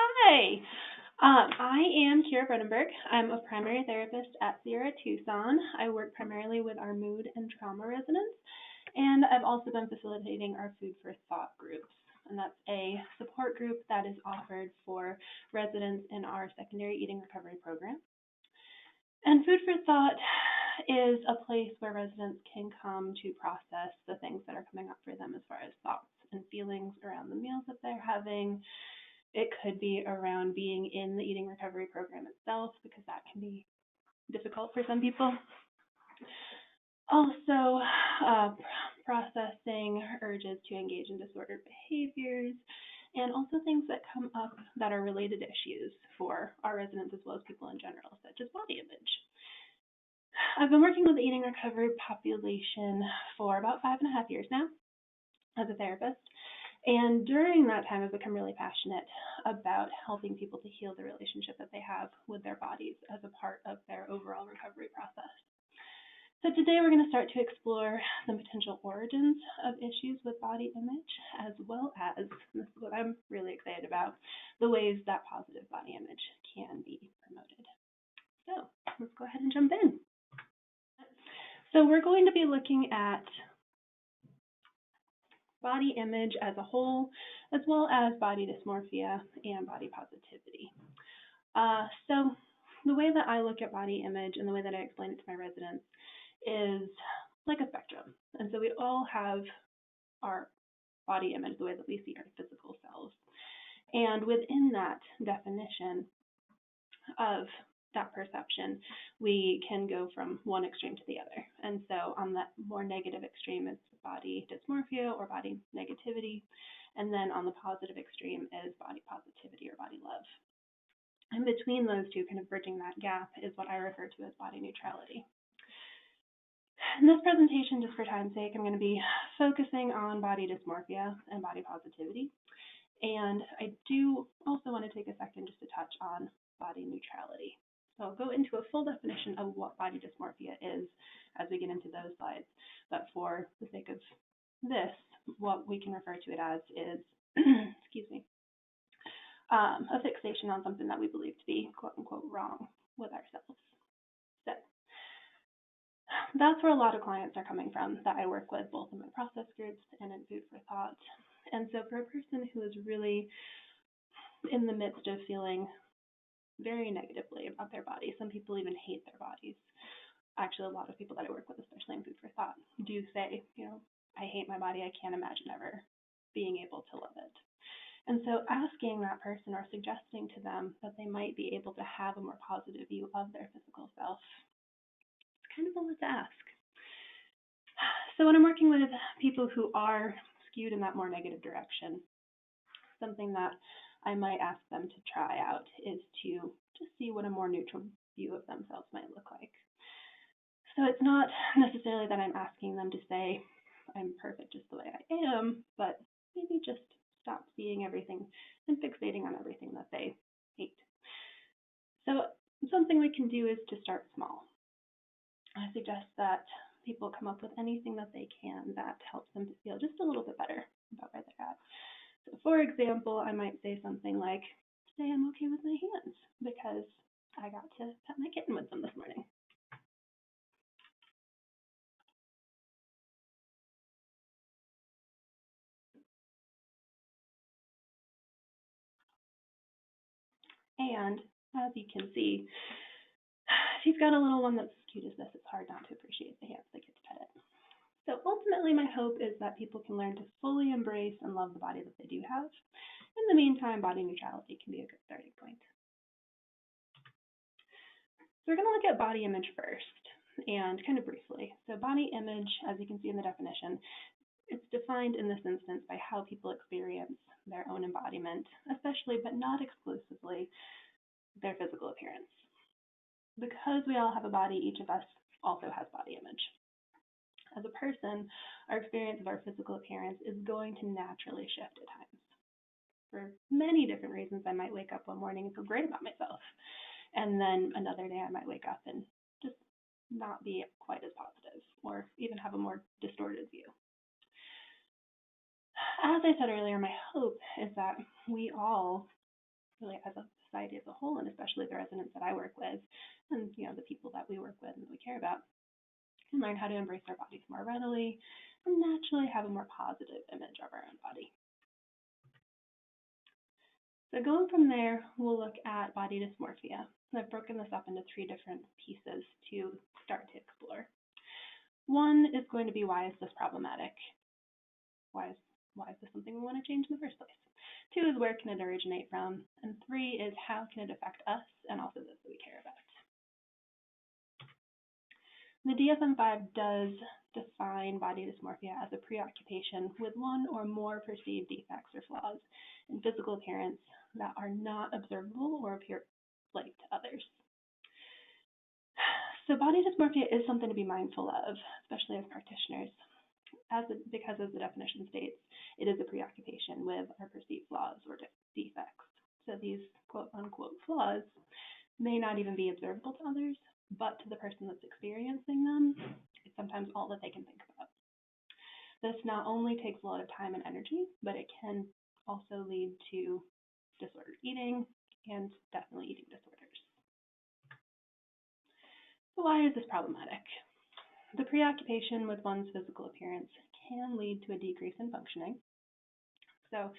Hi, I am Kira Vredenburg. I'm a primary therapist at Sierra Tucson. I work primarily with our mood and trauma residents, and I've also been facilitating our Food for Thought groups. And that's a support group that is offered for residents in our secondary eating recovery program. And Food for Thought is a place where residents can come to process the things that are coming up for them as far as thoughts and feelings around the meals that they're having. It could be around being in the eating recovery program itself, because that can be difficult for some people. Also, processing urges to engage in disordered behaviors, and also things that come up that are related issues for our residents as well as people in general, such as body image. I've been working with the eating recovery population for about 5.5 years now as a therapist. And during that time, I've become really passionate about helping people to heal the relationship that they have with their bodies as a part of their overall recovery process. So today we're going to start to explore some potential origins of issues with body image, as well as, this is what I'm really excited about, the ways that positive body image can be promoted. So let's go ahead and jump in. So we're going to be looking at body image as a whole, as well as body dysmorphia and body positivity. So the way that I look at body image and the way that I explain it to my residents is like a spectrum. And so we all have our body image, the way that we see our physical selves. And within that definition of that perception, we can go from one extreme to the other. And so on that more negative extreme is body dysmorphia or body negativity. And then on the positive extreme is body positivity or body love. And between those two, kind of bridging that gap, is what I refer to as body neutrality. In this presentation, just for time's sake, I'm going to be focusing on body dysmorphia and body positivity. And I do also want to take a second just to touch on body neutrality. So I'll go into a full definition of what body dysmorphia is as we get into those slides. But for the sake of this, what we can refer to it as is, excuse me, a fixation on something that we believe to be quote unquote wrong with ourselves. So that's where a lot of clients are coming from that I work with, both in my process groups and in Food for Thought. And so for a person who is really in the midst of feeling very negatively about their body, some people even hate their bodies. Actually, a lot of people that I work with, especially in Food for Thought, do say, I hate my body. I can't imagine ever being able to love it. And so asking that person or suggesting to them that they might be able to have a more positive view of their physical self, it's kind of a lot to ask. So when I'm working with people who are skewed in that more negative direction, something that I might ask them to try out is to just see what a more neutral view of themselves might look like. So it's not necessarily that I'm asking them to say, I'm perfect just the way I am, but maybe just stop seeing everything and fixating on everything that they hate. So something we can do is to start small. I suggest that people come up with anything that they can that helps them to feel just a little bit better about where they're at. So for example, I might say something like, today I'm okay with my hands because I got to pet my kitten with them this morning. And as you can see, if you've got a little one that's as cute as this, it's hard not to appreciate the hands that get to pet it. So ultimately, my hope is that people can learn to fully embrace and love the body that they do have. In the meantime, body neutrality can be a good starting point. So we're going to look at body image first, and kind of briefly. So body image, as you can see in the definition, it's defined in this instance by how people experience their own embodiment, especially but not exclusively their physical appearance. Because we all have a body, each of us also has body image. As a person, our experience of our physical appearance is going to naturally shift at times. For many different reasons, I might wake up one morning and feel great about myself. And then another day I might wake up and just not be quite as positive, or even have a more distorted view. As I said earlier, my hope is that we all really as a society as a whole, and especially the residents that I work with, and the people that we work with and that we care about, can learn how to embrace our bodies more readily and naturally have a more positive image of our own body. So going from there, we'll look at body dysmorphia. I've broken this up into 3 different pieces to start to explore. 1 is going to be, why is this problematic? Why is this something we want to change in the first place? 2 is, where can it originate from? And 3 is, how can it affect us and also those that we care about? The DSM-5 does define body dysmorphia as a preoccupation with one or more perceived defects or flaws in physical appearance that are not observable or appear like to others. So body dysmorphia is something to be mindful of, especially as practitioners, because as the definition states, it is a preoccupation with our perceived flaws or defects. So these quote-unquote flaws may not even be observable to others, but to the person that's experiencing them, it's sometimes all that they can think about. This not only takes a lot of time and energy, but it can also lead to disordered eating and definitely eating disorders. So why is this problematic? The preoccupation with one's physical appearance can lead to a decrease in functioning. So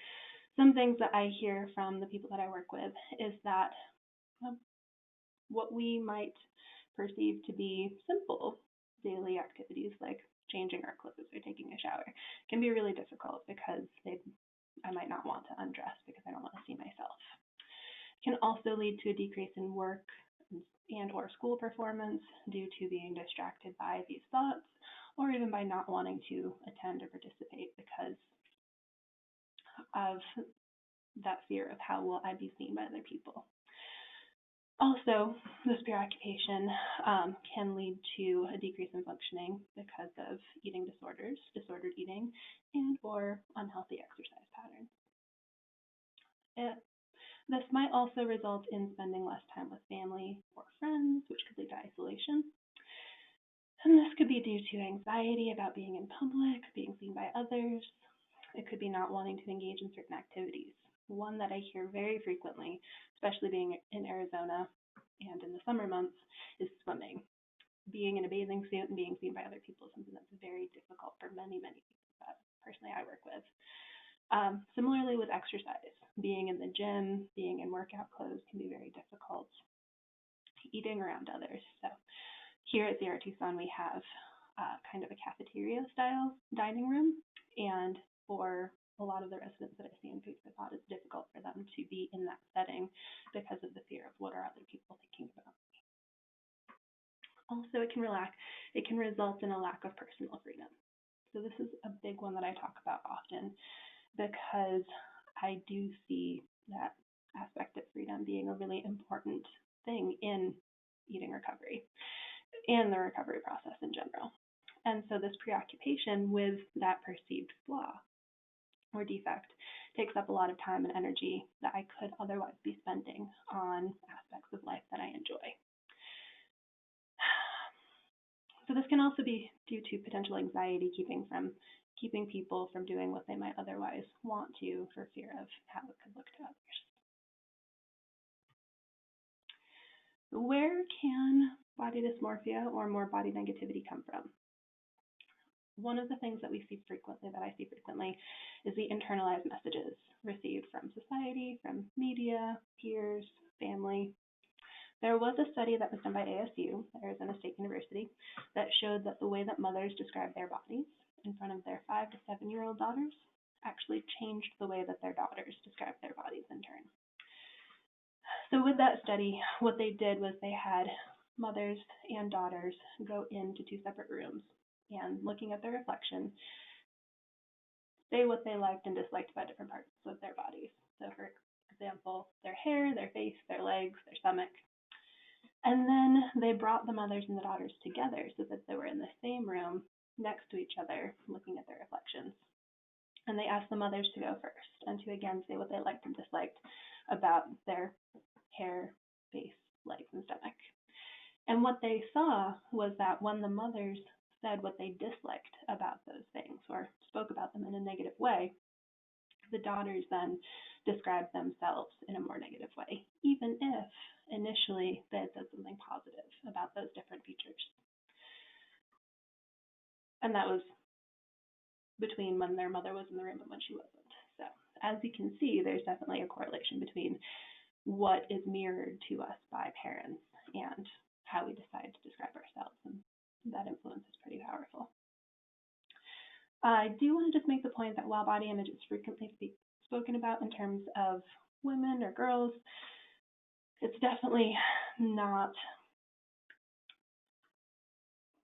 some things that I hear from the people that I work with is that what we might perceive to be simple daily activities like changing our clothes or taking a shower can be really difficult because I might not want to undress because I don't want to see myself. It can also lead to a decrease in work and or school performance due to being distracted by these thoughts, or even by not wanting to attend or participate because of that fear of how will I be seen by other people. Also, this preoccupation can lead to a decrease in functioning because of eating disorders, disordered eating, and or unhealthy exercise patterns. This might also result in spending less time with family or friends, which could lead to isolation. And this could be due to anxiety about being in public, being seen by others. It could be not wanting to engage in certain activities. One that I hear very frequently, especially being in Arizona and in the summer months, is swimming. Being in a bathing suit and being seen by other people is something that's very difficult for many, many people that personally I work with. Similarly with exercise, being in the gym, being in workout clothes can be very difficult. Eating around others. So here at Zero Tucson, we have kind of a cafeteria style dining room, and for a lot of the residents that I see in Food for Thought, it's difficult for them to be in that setting because of the fear of what are other people thinking about me. Also, it can result in a lack of personal freedom. So this is a big one that I talk about often because I do see that aspect of freedom being a really important thing in eating recovery and the recovery process in general. And so this preoccupation with that perceived flaw or defect takes up a lot of time and energy that I could otherwise be spending on aspects of life that I enjoy. So this can also be due to potential anxiety keeping people from doing what they might otherwise want to for fear of how it could look to others. Where can body dysmorphia or more body negativity come from? One of the things that I see frequently, is the internalized messages received from society, from media, peers, family. There was a study that was done by ASU, Arizona State University, that showed that the way that mothers describe their bodies in front of their 5 to 7-year-old daughters actually changed the way that their daughters describe their bodies in turn. So with that study, what they did was they had mothers and daughters go into 2 separate rooms and, looking at their reflection, say what they liked and disliked about different parts of their bodies. So for example, their hair, their face, their legs, their stomach. And then they brought the mothers and the daughters together so that they were in the same room next to each other looking at their reflections. And they asked the mothers to go first and to again say what they liked and disliked about their hair, face, legs, and stomach. And what they saw was that when the mothers said what they disliked about those things or spoke about them in a negative way, the daughters then describe themselves in a more negative way, even if initially they had said something positive about those different features. And that was between when their mother was in the room and when she wasn't. So as you can see, there's definitely a correlation between what is mirrored to us by parents and how we decide to describe ourselves, and that influence is pretty powerful. I do want to just make the point that while body image is frequently spoken about in terms of women or girls, it's definitely not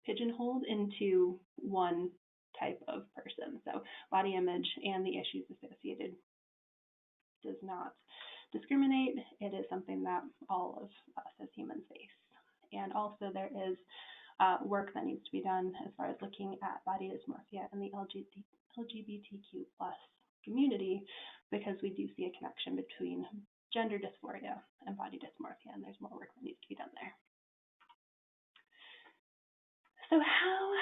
pigeonholed into one type of person. So body image and the issues associated does not discriminate. It is something that all of us as humans face. And also there is work that needs to be done as far as looking at body dysmorphia and the LGBTQ plus community, because we do see a connection between gender dysphoria and body dysmorphia, and there's more work that needs to be done there. So how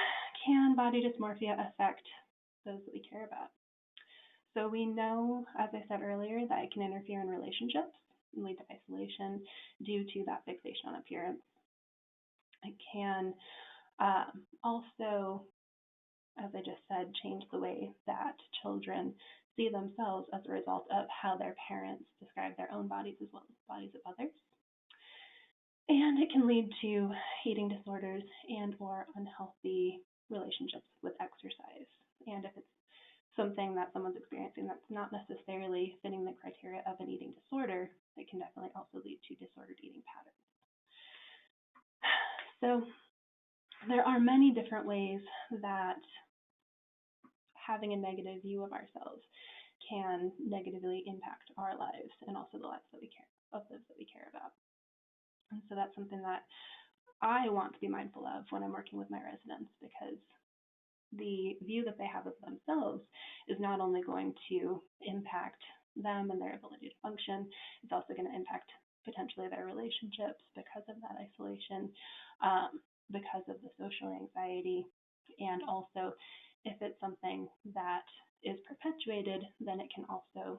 can body dysmorphia affect those that we care about? So we know, as I said earlier, that it can interfere in relationships and lead to isolation due to that fixation on appearance. It can also, as I just said, change the way that children see themselves as a result of how their parents describe their own bodies as well as bodies of others. And it can lead to eating disorders and or unhealthy relationships with exercise. And if it's something that someone's experiencing that's not necessarily fitting the criteria of an eating disorder, it can definitely also lead to disordered eating patterns. So there are many different ways that having a negative view of ourselves can negatively impact our lives and also the lives that we care of those that we care about. And so that's something that I want to be mindful of when I'm working with my residents, because the view that they have of themselves is not only going to impact them and their ability to function, it's also going to impact potentially their relationships because of that isolation, because of the social anxiety, and also if it's something that is perpetuated, then it can also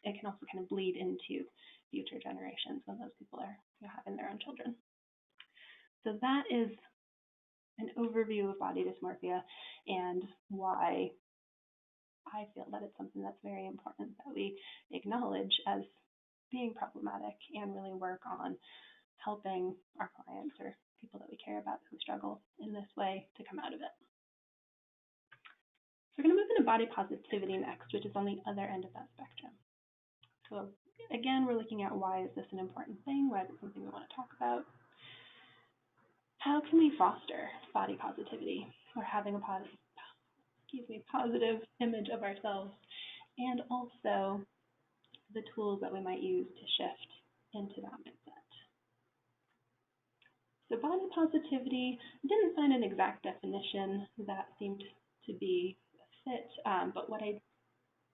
kind of bleed into future generations when those people are having their own children. So that is an overview of body dysmorphia and why I feel that it's something that's very important that we acknowledge as being problematic and really work on helping our clients or people that we care about who struggle in this way to come out of it. So we're going to move into body positivity next, which is on the other end of that spectrum. So again, we're looking at why is this an important thing? Why is it something we want to talk about? How can we foster body positivity or having a positive image of ourselves, and also the tools that we might use to shift into that mindset? So body positivity, I didn't find an exact definition that seemed to be a fit, but what I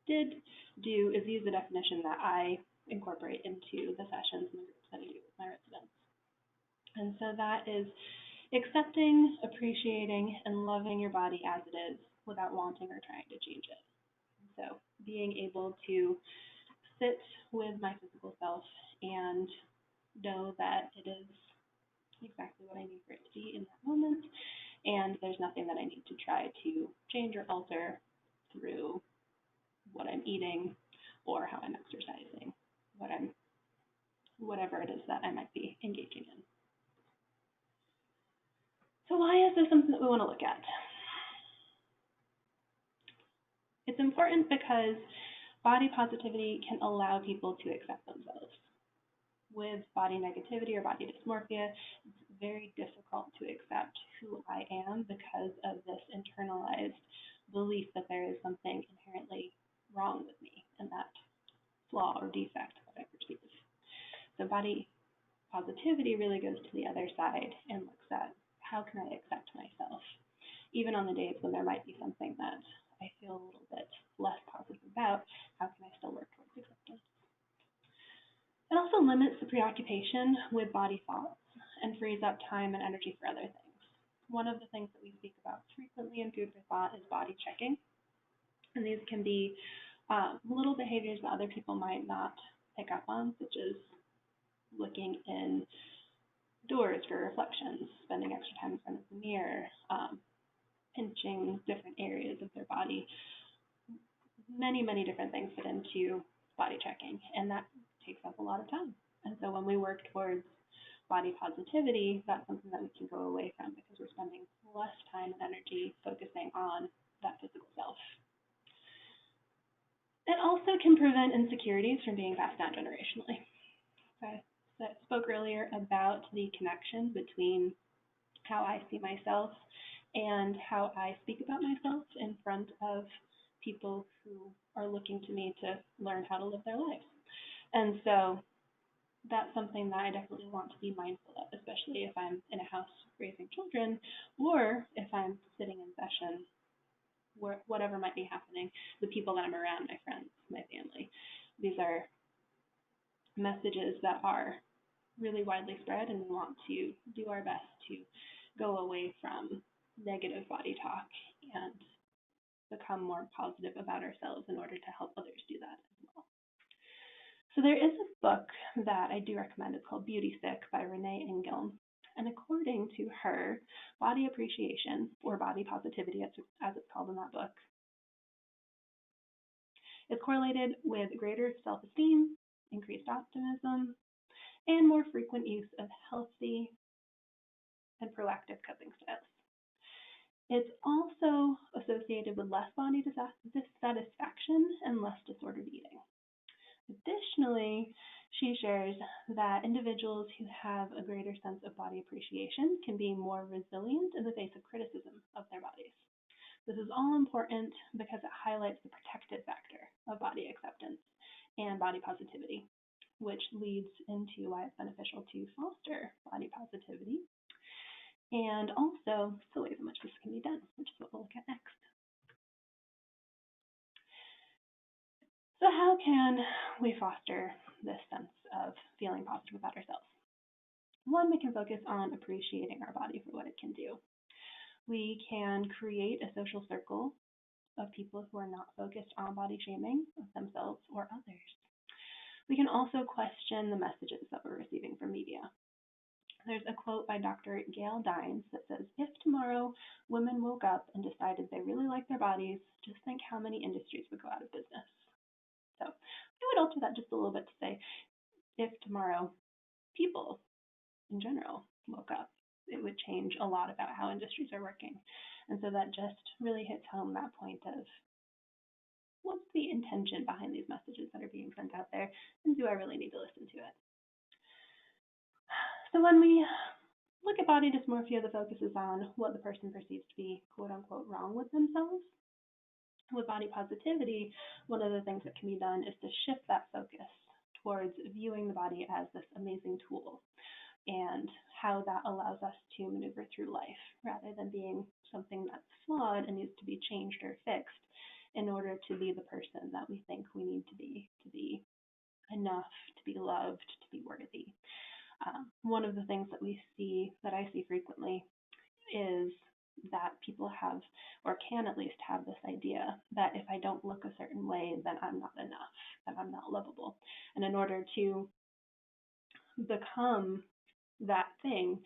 did do is use the definition that I incorporate into the sessions and the groups that I do with my residents. And so that is accepting, appreciating, and loving your body as it is without wanting or trying to change it. So being able to sit with my physical self and know that it is exactly what I need for it to be in that moment, and there's nothing that I need to try to change or alter through what I'm eating or how I'm exercising, whatever it is that I might be engaging in. So why is this something that we want to look at? It's important because body positivity can allow people to accept themselves. With body negativity or body dysmorphia, it's very difficult to accept who I am because of this internalized belief that there is something inherently wrong with me and that flaw or defect that I perceive. So body positivity really goes to the other side and looks at how can I accept myself, even on the days when there might be something that I feel a little bit less positive about. How can I still work towards acceptance? It also limits the preoccupation with body thoughts and frees up time and energy for other things. One of the things that we speak about frequently in Food for Thought is body checking. And these can be Little behaviors that other people might not pick up on, such as looking in doors for reflections, spending extra time in front of the mirror, pinching different areas of their body. Many different things fit into body checking, and that takes up a lot of time. And so when we work towards body positivity, that's something that we can go away from because we're spending less time and energy focusing on that physical self. It also can prevent insecurities from being passed down generationally. Okay. So I spoke earlier about the connection between how I see myself and how I speak about myself in front of people who are looking to me to learn how to live their lives. And so that's something that I definitely want to be mindful of, especially if I'm in a house raising children or if I'm sitting in session, whatever might be happening, the people that I'm around, my friends, my family. These are messages that are really widely spread, and we want to do our best to go away from negative body talk and become more positive about ourselves in order to help others do that as well. So there is a book that I do recommend. It's called Beauty Sick by Renee Engel. And according to her, body appreciation, or body positivity as it's called in that book, is correlated with greater self-esteem, increased optimism, and more frequent use of healthy and proactive coping styles. It's also associated with less body dissatisfaction and less disordered eating. Additionally, she shares that individuals who have a greater sense of body appreciation can be more resilient in the face of criticism of their bodies. This is all important because it highlights the protective factor of body acceptance and body positivity, which leads into why it's beneficial to foster body positivity and also the ways in which this can be done, which is what we'll look at next. So how can we foster this sense of feeling positive about ourselves? One, we can focus on appreciating our body for what it can do. We can create a social circle of people who are not focused on body shaming of themselves or others. We can also question the messages that we're receiving from media. There's a quote by Dr. Gail Dines that says, "If tomorrow women woke up and decided they really like their bodies, just think how many industries would go out of business." So I would alter that just a little bit to say, if tomorrow people in general woke up, it would change a lot about how industries are working. And so that just really hits home that point of what's the intention behind these messages that are being sent out there, and do I really need to listen to it? So when we look at body dysmorphia, the focus is on what the person perceives to be quote unquote wrong with themselves. With body positivity, one of the things that can be done is to shift that focus towards viewing the body as this amazing tool and how that allows us to maneuver through life rather than being something that's flawed and needs to be changed or fixed in order to be the person that we think we need to be enough, to be loved, to be worthy. One of the things that I see frequently is that people have, or can at least have, this idea that if I don't look a certain way, then I'm not enough, that I'm not lovable. And in order to become that thing,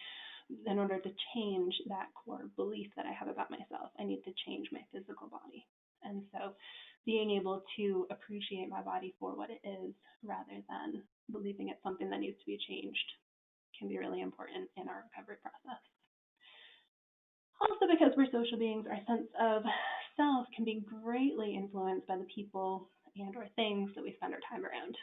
in order to change that core belief that I have about myself, I need to change my physical body. And so being able to appreciate my body for what it is rather than believing it's something that needs to be changed can be really important in our recovery process. Also, because we're social beings, our sense of self can be greatly influenced by the people and or things that we spend our time around.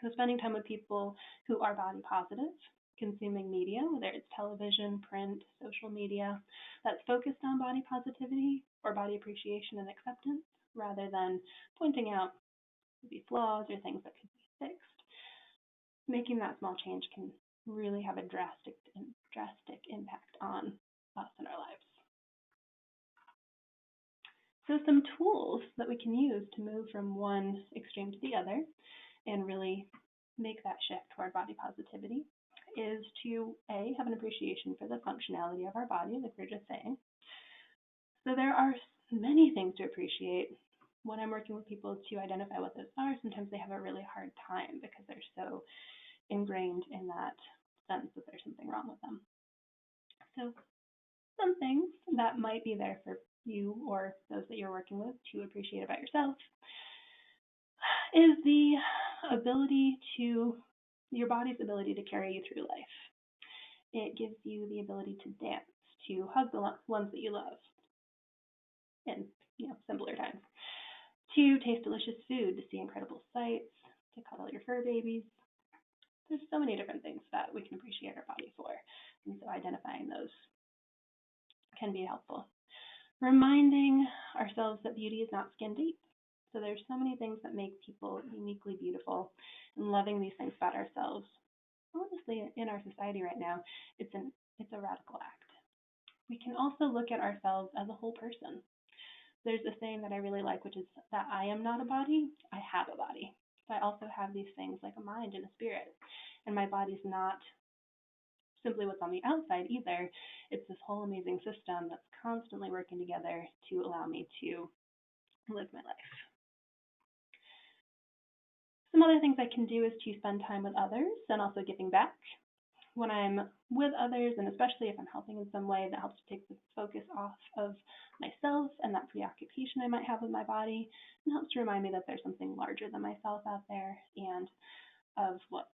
So spending time with people who are body positive, consuming media, whether it's television, print, social media, that's focused on body positivity or body appreciation and acceptance, rather than pointing out maybe flaws or things that could be fixed, making that small change can really have a drastic impact on us and our lives. So some tools that we can use to move from one extreme to the other and really make that shift toward body positivity is to have an appreciation for the functionality of our body, like we were just saying. So there are many things to appreciate when I'm working with people to identify what those are, sometimes they have a really hard time because they're so ingrained in that sense that there's something wrong with them. So some things that might be there for you or those that you're working with to appreciate about yourself is the ability to, your body's ability to carry you through life. It gives you the ability to dance, to hug the ones that you love in, simpler times, to taste delicious food, to see incredible sights, to cuddle your fur babies. There's so many different things that we can appreciate our body for, and so identifying those can be helpful. Reminding ourselves that beauty is not skin deep. So there's so many things that make people uniquely beautiful, and loving these things about ourselves. Honestly, in our society right now, it's a radical act. We can also look at ourselves as a whole person. There's a saying that I really like, which is that I am not a body, I have a body. So I also have these things like a mind and a spirit. And my body's not simply what's on the outside either. It's this whole amazing system that's constantly working together to allow me to live my life. Some other things I can do is to spend time with others and also giving back. When I'm with others, and especially if I'm helping in some way, that helps to take the focus off of myself and that preoccupation I might have with my body, and helps to remind me that there's something larger than myself out there and of what's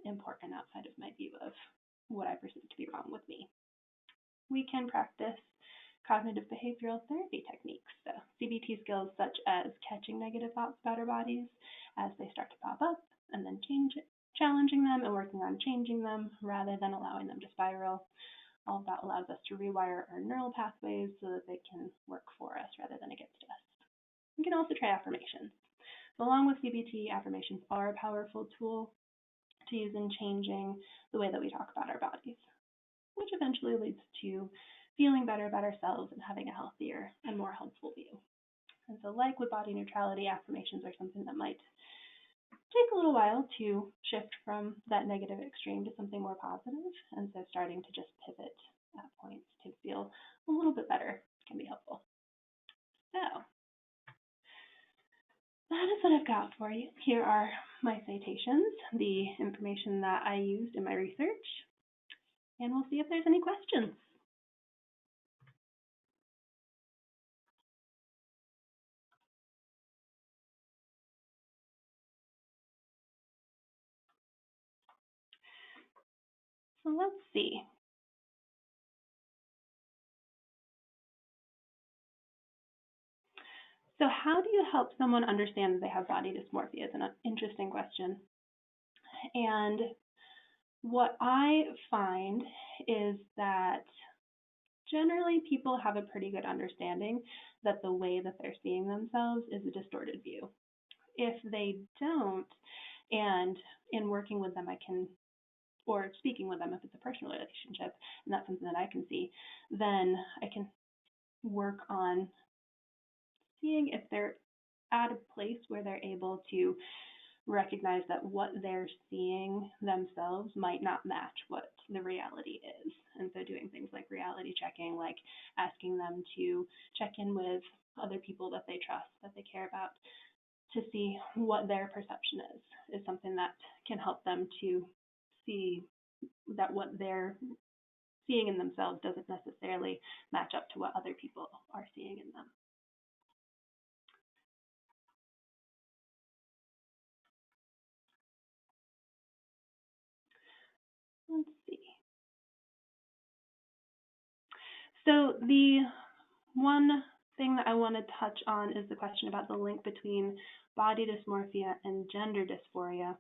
important outside of my view of what I perceive to be wrong with me. We can practice cognitive behavioral therapy techniques, so CBT skills such as catching negative thoughts about our bodies as they start to pop up, and then challenging them and working on changing them rather than allowing them to spiral. All of that allows us to rewire our neural pathways so that they can work for us rather than against us. We can also try affirmations. So along with CBT, affirmations are a powerful tool to use in changing the way that we talk about our bodies, which eventually leads to feeling better about ourselves and having a healthier and more helpful view. And so like with body neutrality, affirmations are something that might take a little while to shift from that negative extreme to something more positive, and so starting to just pivot at points to feel a little bit better can be helpful. So that is what I've got for you. Here are my citations, the information that I used in my research, and we'll see if there's any questions. So let's see. So how do you help someone understand that they have body dysmorphia is an interesting question. And what I find is that generally people have a pretty good understanding that the way that they're seeing themselves is a distorted view. If they don't, and in working with them or speaking with them if it's a personal relationship, and that's something that I can see, then I can work on seeing if they're at a place where they're able to recognize that what they're seeing themselves might not match what the reality is. And so doing things like reality checking, like asking them to check in with other people that they trust, that they care about, to see what their perception is something that can help them to see that what they're seeing in themselves doesn't necessarily match up to what other people are seeing in them. Let's see. So the one thing that I want to touch on is the question about the link between body dysmorphia and gender dysphoria.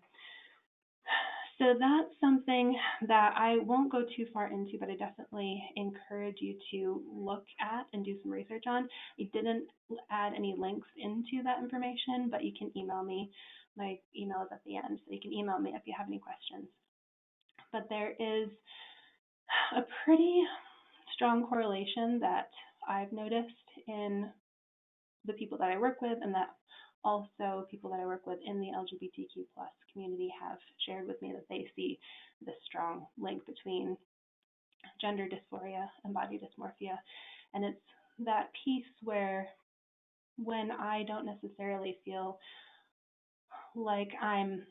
So that's something that I won't go too far into, but I definitely encourage you to look at and do some research on. I didn't add any links into that information, but you can email me. My email is at the end, so you can email me if you have any questions. But there is a pretty strong correlation that I've noticed in the people that I work with, and that also people that I work with in the LGBTQ plus community have shared with me that they see this strong link between gender dysphoria and body dysmorphia. And it's that piece where when I don't necessarily feel like I'm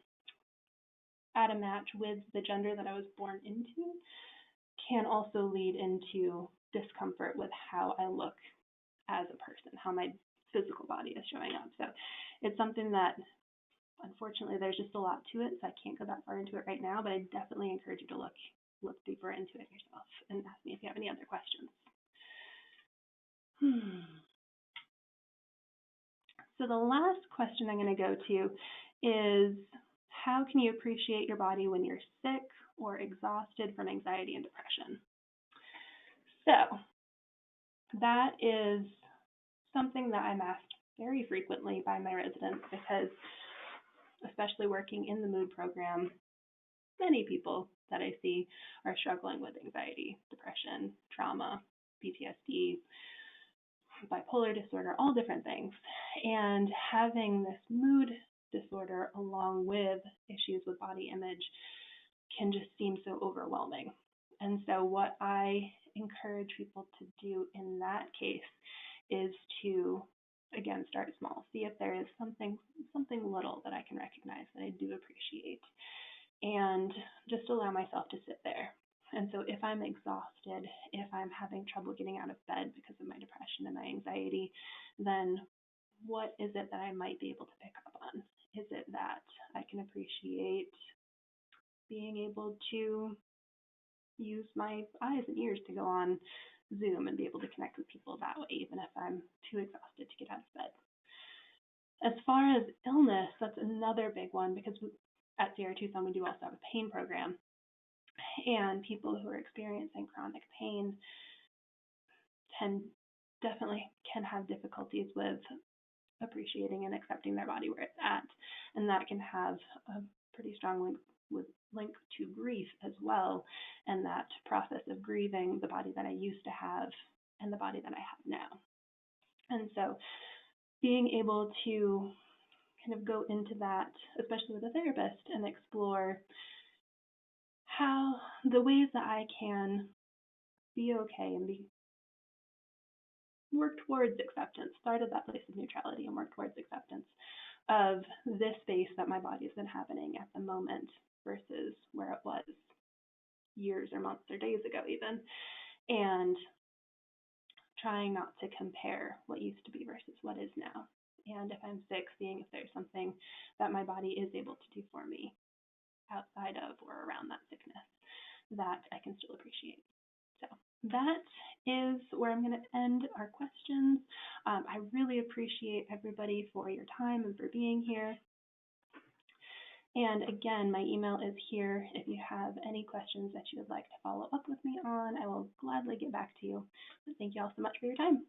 at a match with the gender that I was born into, can also lead into discomfort with how I look as a person, how my physical body is showing up. So it's something that, unfortunately, there's just a lot to it, so I can't go that far into it right now, but I definitely encourage you to look deeper into it yourself and ask me if you have any other questions. So the last question I'm going to go to is, how can you appreciate your body when you're sick or exhausted from anxiety and depression? So that is something that I'm asked very frequently by my residents, because especially working in the mood program, many people that I see are struggling with anxiety, depression, trauma, PTSD, bipolar disorder, all different things. And having this mood disorder along with issues with body image can just seem so overwhelming. And so what I encourage people to do in that case is to, again, start small. See if there is something little that I can recognize that I do appreciate, and just allow myself to sit there. And so if I'm exhausted, if I'm having trouble getting out of bed because of my depression and my anxiety, then what is it that I might be able to pick up on? Is it that I can appreciate being able to use my eyes and ears to go on Zoom and be able to connect with people that way, even if I'm too exhausted to get out of bed? As far as illness, that's another big one, because at Sierra Tucson we do also have a pain program, and people who are experiencing chronic pain definitely can have difficulties with appreciating and accepting their body where it's at, and that can have a pretty strong link to grief as well, and that process of grieving the body that I used to have and the body that I have now. And so being able to kind of go into that, especially with a therapist, and explore how the ways that I can be okay and work towards acceptance, start at that place of neutrality and work towards acceptance of this space that my body is inhabiting at the moment versus where it was years or months or days ago even, and trying not to compare what used to be versus what is now. And if I'm sick, seeing if there's something that my body is able to do for me outside of or around that sickness that I can still appreciate. So that is where I'm going to end our questions. I really appreciate everybody for your time and for being here. And again, my email is here. If you have any questions that you would like to follow up with me on, I will gladly get back to you. But thank you all so much for your time.